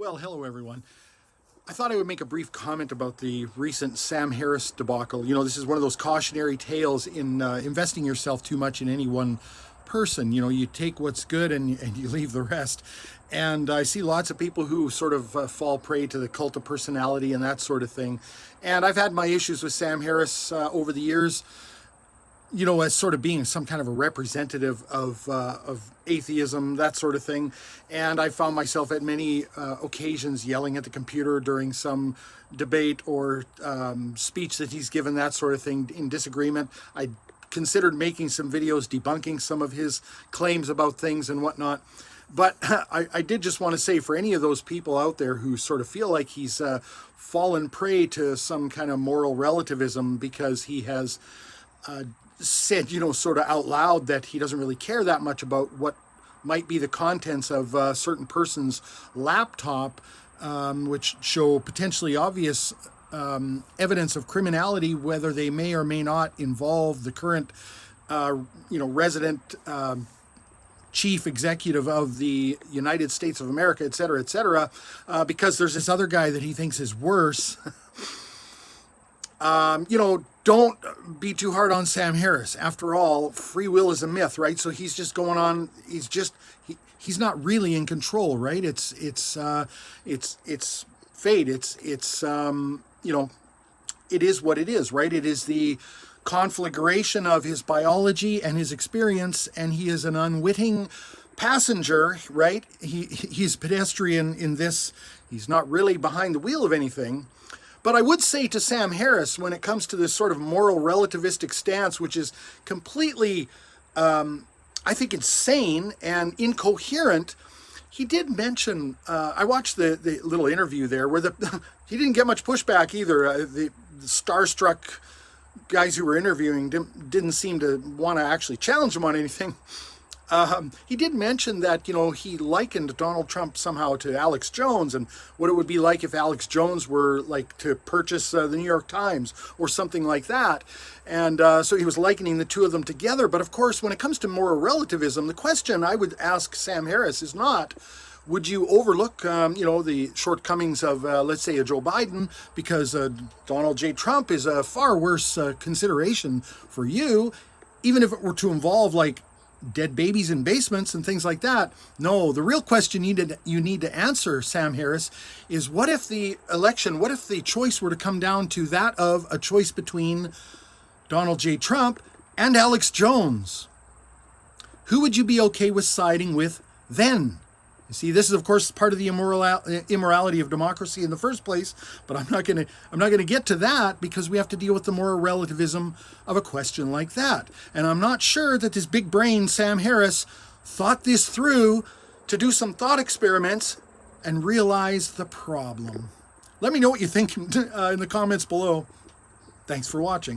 Well, hello everyone. I thought I would make a brief comment about the recent Sam Harris debacle. You know, this is one of those cautionary tales in investing yourself too much in any one person. You know, you take what's good and you leave the rest. And I see lots of people who sort of fall prey to the cult of personality and that sort of thing. And I've had my issues with Sam Harris over the years, you know, as sort of being some kind of a representative of atheism, that sort of thing. And I found myself at many occasions yelling at the computer during some debate or speech that he's given, that sort of thing, in disagreement. I considered making some videos debunking some of his claims about things and whatnot. But I did just want to say, for any of those people out there who sort of feel like he's fallen prey to some kind of moral relativism because he has said, you know, sort of out loud that he doesn't really care that much about what might be the contents of a certain person's laptop, which show potentially obvious evidence of criminality, whether they may or may not involve the current, resident chief executive of the United States of America, et cetera, because there's this other guy that he thinks is worse. Don't be too hard on Sam Harris. After all, free will is a myth, right? So he's just going on. He's not really in control, right? It's fate. It is what it is, right? It is the conflagration of his biology and his experience, and he is an unwitting passenger, right? He's pedestrian in this. He's not really behind the wheel of anything. But I would say to Sam Harris, when it comes to this sort of moral relativistic stance, which is completely, I think, insane and incoherent, he did mention, I watched the little interview there where he didn't get much pushback either. The starstruck guys who were interviewing didn't seem to want to actually challenge him on anything. He did mention that, you know, he likened Donald Trump somehow to Alex Jones and what it would be like if Alex Jones were like to purchase the New York Times or something like that. And so he was likening the two of them together. But of course, when it comes to moral relativism, the question I would ask Sam Harris is not, would you overlook, the shortcomings of, let's say, a Joe Biden, because Donald J. Trump is a far worse consideration for you, even if it were to involve, like, dead babies in basements and things like that. No, the real question you need to answer, Sam Harris, is what if the choice were to come down to that of a choice between Donald J. Trump and Alex Jones? Who would you be okay with siding with then? You see, this is, of course, part of the immorality of democracy in the first place, but I'm not going to get to that because we have to deal with the moral relativism of a question like that. And I'm not sure that this big brain Sam Harris thought this through to do some thought experiments and realize the problem. Let me know what you think in the comments below. Thanks for watching.